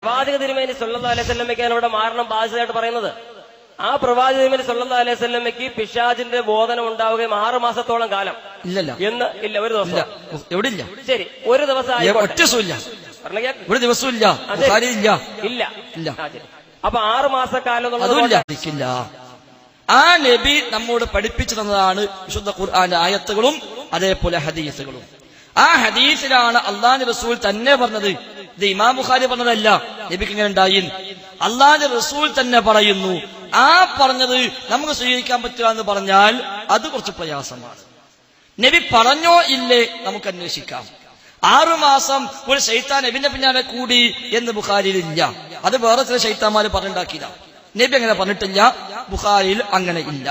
പ്രവാചക തിരുമേനി സല്ലല്ലാഹു അലൈഹി വസല്ലമയ്ക്കാണ് ഇവിടെ മാരണം ബാധിച്ചതായിട്ട് പറയുന്നത്. ആ പ്രവാചക തിരുമേനി സല്ലല്ലാഹു അലൈഹി വസല്ലമയ്ക്ക് പിശാചിന്റെ ബോധനം ഉണ്ടാവുകയും 6 മാസത്തോളം കാലം എന്ന് ഇല്ല, ഒരു ദിവസം എവിടെ ഇല്ല. ശരി, ഒരു ദിവസം ഒരു ദിവസവും ഇല്ല, ഇല്ല. അപ്പൊ 6 മാസക്കാലം അതുമില്ല. ആ നബി നമ്മോട് പഠിപ്പിച്ചു തന്നതാണ് വിശുദ്ധ ഖുർആന്റെ ആയത്തുകളും അതേപോലെ ഹദീസുകളും. ആ ഹദീസിലാണ് അള്ളാഹുവിന്റെ റസൂൽ തന്നെ പറഞ്ഞത്. ഇത് ഇമാം ബുഖാരി പറഞ്ഞതല്ല. നബിക്ക് ഇങ്ങനെ ഉണ്ടായി, അള്ളാഹുവിന്റെ റസൂൽ തന്നെ പറയുന്നു. ആ പറഞ്ഞത് നമുക്ക് സ്വീകരിക്കാൻ പറ്റുക എന്ന് പറഞ്ഞാൽ അത് കുറച്ച് പ്രയാസമാണ്. നബി പറഞ്ഞോ ഇല്ലേ നമുക്ക് അന്വേഷിക്കാം. 6 മാസം ഒരു ശൈത്താൻ നബിന്റെ പിന്നാലെ കൂടി എന്ന് ബുഖാരിയിൽ ഇല്ല. അത് വേറെ ചില ശൈത്താന്മാര് പറഞ്ഞുണ്ടാക്കിയതാ. നബി അങ്ങനെ പറഞ്ഞിട്ടില്ല, ബുഖാരിയിൽ അങ്ങനെ ഇല്ല.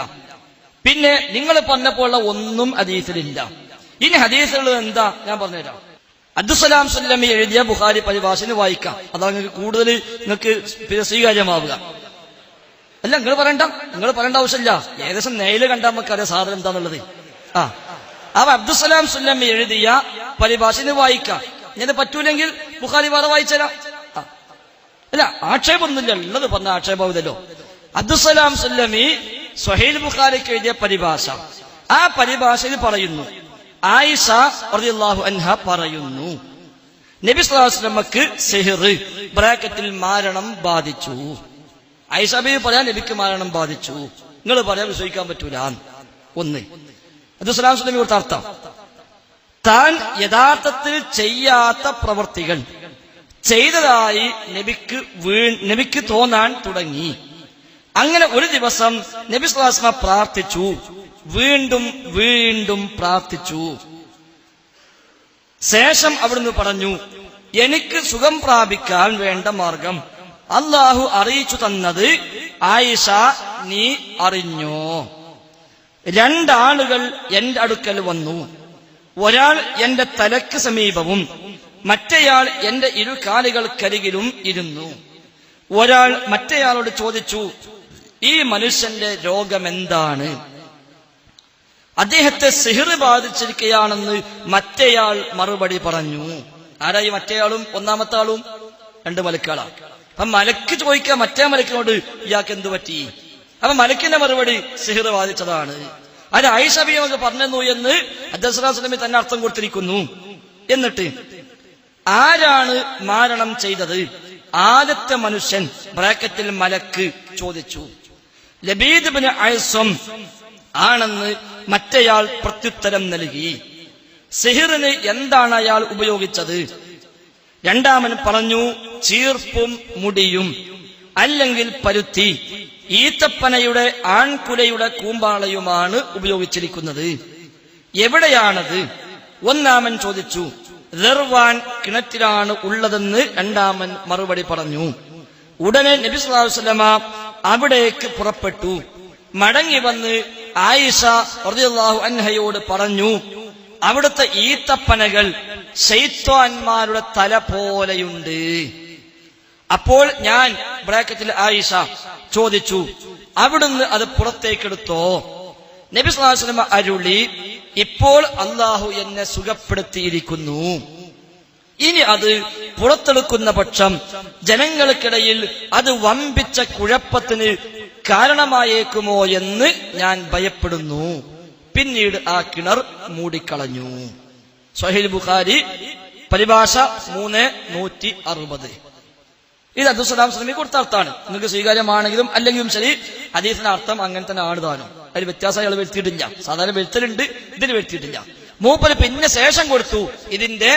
പിന്നെ നിങ്ങൾ പറഞ്ഞപ്പോഴുള്ള ഒന്നും ഹദീസിലില്ല. ഇനി ഹദീസുള്ളത് എന്താ ഞാൻ പറഞ്ഞുതരാം. അബ്ദുസ്സലാം സുല്ലമി എഴുതിയ ബുഖാരി പരിഭാഷന് വായിക്കാം. അതാണ് നിങ്ങൾക്ക് കൂടുതൽ നിങ്ങൾക്ക് സ്വീകാര്യമാവുക. അല്ല, നിങ്ങൾ പറയേണ്ട ആവശ്യമില്ല. ഏകദേശം നെയില് കണ്ടാൽ നമുക്കറിയാം സാധനം എന്താന്നുള്ളത്. അവ അബ്ദുസ്സലാം സുല്ലമി എഴുതിയ പരിഭാഷന് വായിക്കാം. ഞാൻ പറ്റൂലെങ്കിൽ ബുഖാരി വേറെ വായിച്ചരാം. അല്ല, ആക്ഷേപമൊന്നുമില്ല, ഉള്ളത് പറഞ്ഞ ആക്ഷേപമില്ലല്ലോ. അബ്ദുസ്സലാം സുല്ലമി സ്വഹീഹ് ബുഖാരിക്ക് എഴുതിയ പരിഭാഷ. ആ പരിഭാഷയിൽ പറയുന്നു, ആയിഷ റളിയല്ലാഹു അൻഹ പറയുന്നു, നബി സ്വല്ലല്ലാഹു അലൈഹി വസല്ലമക്ക് സിഹ്ർ ബ്രാക്കറ്റിൽ മാരണം ബാധിച്ചു. ആയിഷ ബീവി പറയാൻ നബിക്ക് മാരണം ബാധിച്ചു. നിങ്ങൾ പറയാൻ വിശ്വസിക്കാൻ പറ്റൂല. ഒന്ന്, അബ്ദുസ്സലാം സുല്ലമി കൊടുത്ത അർത്ഥം, താൻ യഥാർത്ഥത്തിൽ ചെയ്യാത്ത പ്രവൃത്തികൾ ചെയ്തതായി നബിക്ക് തോന്നാൻ തുടങ്ങി. അങ്ങനെ ഒരു ദിവസം നബി സ്വല്ലല്ലാഹു അലൈഹി വസല്ലം പ്രാർത്ഥിച്ചു, വീണ്ടും വീണ്ടും പ്രാർത്ഥിച്ചു. ശേഷം അവിടുന്ന് പറഞ്ഞു, എനിക്ക് സുഖം പ്രാപിക്കാൻ വേണ്ട മാർഗം അള്ളാഹു അറിയിച്ചു തന്നത് ആയിഷ നീ അറിഞ്ഞോ? 2 ആളുകൾ എന്റെ അടുക്കൽ വന്നു. ഒരാൾ എന്റെ തലക്ക് സമീപവും മറ്റേയാൾ എന്റെ 2 കാലുകൾക്കരികിലും ഇരുന്നു. ഒരാൾ മറ്റേയാളോട് ചോദിച്ചു, ഈ മനുഷ്യന്റെ രോഗമെന്താണ്? അദ്ദേഹത്തെ സിഹ്ർ ബാധിച്ചിരിക്കുകയാണെന്ന് മറ്റേയാൾ മറുപടി പറഞ്ഞു. ആരായി മറ്റേയാളും ഒന്നാമത്തെ ആളും? 2 മലക്കുകളാണ്. അപ്പൊ മലക്ക് ചോദിക്കുക മറ്റേ മലക്കിനോട്, ഇയാൾക്ക് എന്തു പറ്റി? അപ്പൊ മലക്കിന്റെ മറുപടി സിഹ്ർ ബാധിച്ചതാണ്. അത് ആയിഷ ബീവി പറഞ്ഞു എന്ന് അബ്ദുസ്സലാം തന്നെ അർത്ഥം കൊടുത്തിരിക്കുന്നു. എന്നിട്ട് ആരാണ് മാരണം ചെയ്തത്? ആദ്യത്തെ മനുഷ്യൻ ബ്രാക്കറ്റിൽ മലക്ക് ചോദിച്ചു. ലബീദ് ഇബ്നു അയ്സം ആണെന്ന് മറ്റേയാൾ പ്രത്യുത്തരം നൽകി. സിഹ്റിന് എന്താണ് അയാൾ ഉപയോഗിച്ചത്? രണ്ടാമൻ പറഞ്ഞു, ചീർപ്പും മുടിയും അല്ലെങ്കിൽ പരുത്തി, ഈത്തപ്പനയുടെ ആൺകുലയുടെ കൂമ്പാളയുമാണ് ഉപയോഗിച്ചിരിക്കുന്നത്. എവിടെയാണത്? ഒന്നാമൻ ചോദിച്ചു. ദർവാൻ കിണറ്റിലാണ് ഉള്ളതെന്ന് രണ്ടാമൻ മറുപടി പറഞ്ഞു. ഉടനെ നബി സല്ലല്ലാഹു അലൈഹി വസല്ലമ അവിടേക്ക് പുറപ്പെട്ടു. മടങ്ങി വന്ന് ആയിഷ റളിയല്ലാഹു അൻഹയോട് പറഞ്ഞു, അവിടുത്തെ ഈത്തപ്പനകൾ ശൈത്വാന്മാരുടെ തല പോലെയുണ്ട്. അപ്പോൾ ഞാൻ ബ്രാക്കറ്റിൽ ആയിഷ ചോദിച്ചു, അവിടുന്ന് അത് പുറത്തേക്കെടുത്തോ? നബി സല്ലല്ലാഹു അലൈഹി വസല്ലം അരുളി, ഇപ്പോൾ അള്ളാഹു എന്നെ സുഖപ്പെടുത്തിയിരിക്കുന്നു. ഇനി അത് പുറത്തെടുക്കുന്ന പക്ഷം ജനങ്ങൾക്കിടയിൽ അത് വമ്പിച്ച കുഴപ്പത്തിന് കാരണമായേക്കുമോ എന്ന് ഞാൻ ഭയപ്പെടുന്നു. പിന്നീട് ആ കിണർ മൂടിക്കളഞ്ഞു. സ്വഹീഹ് ബുഖാരി പരിഭാഷ 360. ഇത് അബ്ദുസ്സലാം സുല്ലമി കൊടുത്ത അർത്ഥമാണ്. നിങ്ങൾക്ക് സ്വീകാര്യമാണെങ്കിലും അല്ലെങ്കിലും ശരി, ഹദീസിന്റെ അർത്ഥം അങ്ങനെ തന്നെ ആണ് താനും. അതിൽ വ്യത്യാസം അയാൾ വരുത്തിയിട്ടില്ല. സാധാരണ വരുത്തലുണ്ട്, ഇതിന് വരുത്തിയിട്ടില്ല. മൂപ്പര് പിന്നെ ശേഷം കൊടുത്തു, ഇതിന്റെ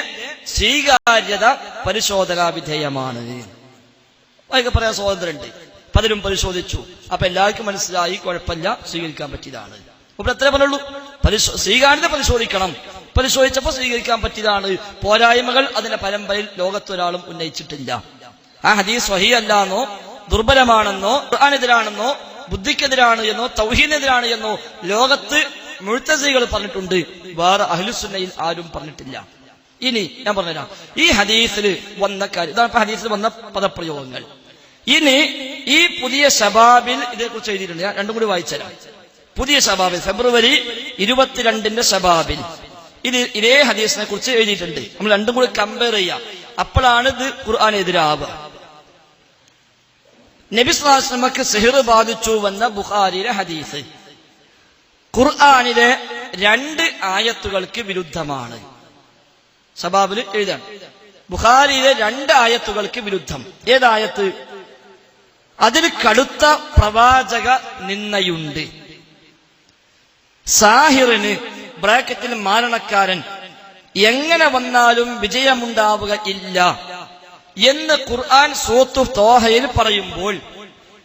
സ്വീകാര്യത പരിശോധനാ വിധേയമാണ്. അതൊക്കെ പറയാൻ സ്വാതന്ത്ര്യമുണ്ട്. പലരും പരിശോധിച്ചു. അപ്പൊ എല്ലാവർക്കും മനസ്സിലായി കുഴപ്പമില്ല, സ്വീകരിക്കാൻ പറ്റിയതാണ്. അപ്പോൾ എത്ര പറഞ്ഞുള്ളൂ? സ്വീകാര്യത പരിശോധിക്കണം. പരിശോധിച്ചപ്പോ സ്വീകരിക്കാൻ പറ്റിയതാണ്. പോരായ്മകൾ അതിന്റെ പരമ്പരയിൽ ലോകത്തൊരാളും ഉന്നയിച്ചിട്ടില്ല. ആ ഹദീസ് സ്വഹീഹ് അല്ലാന്നോ ദുർബലമാണെന്നോ ഖുർആനെതിരാണെന്നോ ബുദ്ധിക്കെതിരാണ് എന്നോ തൗഹീദിനെതിരാണ് എന്നോ ലോകത്ത് മുഅ്തസിലികൾ പറഞ്ഞിട്ടുണ്ട്. വേറെ അഹ്ലുസുന്നയിൽ ആരും പറഞ്ഞിട്ടില്ല. ഇനി ഞാൻ പറഞ്ഞുതരാം ഈ ഹദീസിൽ വന്ന കാര്യം. ഇതാണ് ഹദീസിൽ വന്ന പദപ്രയോഗങ്ങൾ. ഇനി ഈ പുതിയ ശബാബിൽ ഇതേക്കുറിച്ച് എഴുതിയിട്ടുണ്ട്. ഞാൻ രണ്ടും കൂടി വായിച്ചുതരാം. പുതിയ ശബാബിൽ ഫെബ്രുവരി 22 ശബാബിൽ ഇതേ ഹദീസിനെ കുറിച്ച് എഴുതിയിട്ടുണ്ട്. നമ്മൾ രണ്ടും കൂടി കമ്പയർ ചെയ്യാം. അപ്പോഴാണ് ഇത് ഖുർആനെതിരാവുക. നബി സ്വല്ലല്ലാഹു അലൈഹി വസല്ലമക്ക് സിഹ്ർ ബാധിച്ചുവെന്ന ബുഖാരിയിലെ ഹദീസ് ഖുർആനിലെ 2 ആയത്തുകൾക്ക് വിരുദ്ധമാണ്. സബാബിൽ എഴുതാണ് ബുഖാരിയിലെ 2 ആയത്തുകൾക്ക് വിരുദ്ധം. ഏതായത്ത്? അതിൽ കടുത്ത പ്രവാചക നിന്ദയുണ്ട്. സാഹിറിന് ബ്രാക്കറ്റിൽ മാരണക്കാരൻ എങ്ങനെ വന്നാലും വിജയമുണ്ടാവുക ഇല്ല എന്ന് ഖുർആൻ സൂറത്തു തോഹയിൽ പറയുമ്പോൾ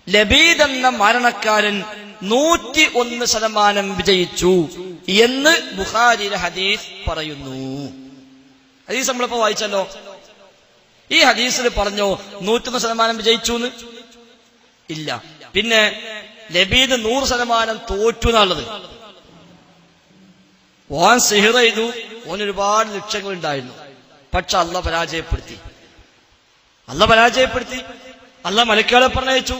ലബീദ് എന്ന മരണക്കാരൻ 101% വിജയിച്ചു എന്ന് ബുഖാരിയിലെ ഹദീസ് പറയുന്നു. ഹദീസ് നമ്മളിപ്പോ വായിച്ചല്ലോ. ഈ ഹദീസിൽ പറഞ്ഞോ 101% വിജയിച്ചു എന്ന്? ഇല്ല. പിന്നെ ലബീദ് 100% തോറ്റു എന്നുള്ളത്. ഓൻ സിഹ്ർ ചെയ്തു, ഓൻ ഒരുപാട് ലക്ഷ്യങ്ങൾ ഉണ്ടായിരുന്നു. പക്ഷെ അള്ളാഹ് പരാജയപ്പെടുത്തി. അള്ളാഹ് മലക്കുകളെ പറഞ്ഞയച്ചു,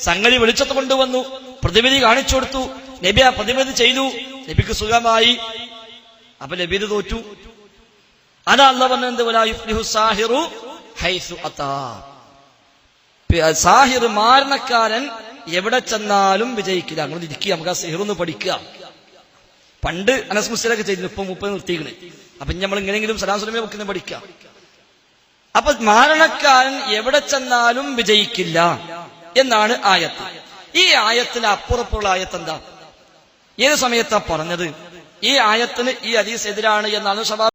സംഗതി വെളിച്ചത്ത് കൊണ്ടുവന്നു, പ്രതിവിധി കാണിച്ചു കൊടുത്തു. നബി ആ പ്രതിവിധി ചെയ്തു, നബിക്ക് സുഖമായി. അപ്പൊ ലബീദ് തോറ്റു. അതാ അള്ളാഹ് പറഞ്ഞത്, വലാ യുഫ്ലിഹു സാഹിറു ഹൈസു അതാ. സാഹിർ മാരണക്കാരൻ എവിടെ ചെന്നാലും വിജയിക്കില്ല. അങ്ങനെ ഇരിക്കുക, നമുക്ക് ആ സിഹ്റൊന്ന് പഠിക്കുക. പണ്ട് അനസ് മുസ്ലിമൊക്കെ ചെയ്തിരുന്നു, ഇപ്പൊ 30 നിർത്തിക്കണേ. അപ്പൊ നമ്മൾ ഇങ്ങനെയെങ്കിലും സലാസുലമെ ഒക്കെ പഠിക്കാം. അപ്പൊ മാരണക്കാരൻ എവിടെ ചെന്നാലും വിജയിക്കില്ല എന്നാണ് ആയത്ത്. ഈ ആയത്തിന് അപ്പുറപ്പുള്ള ആയത്ത് എന്താ? ഏത് സമയത്താ പറഞ്ഞത്? ഈ ആയത്തിന് ഈ ഹദീസ് എതിരാണ് എന്നാണ്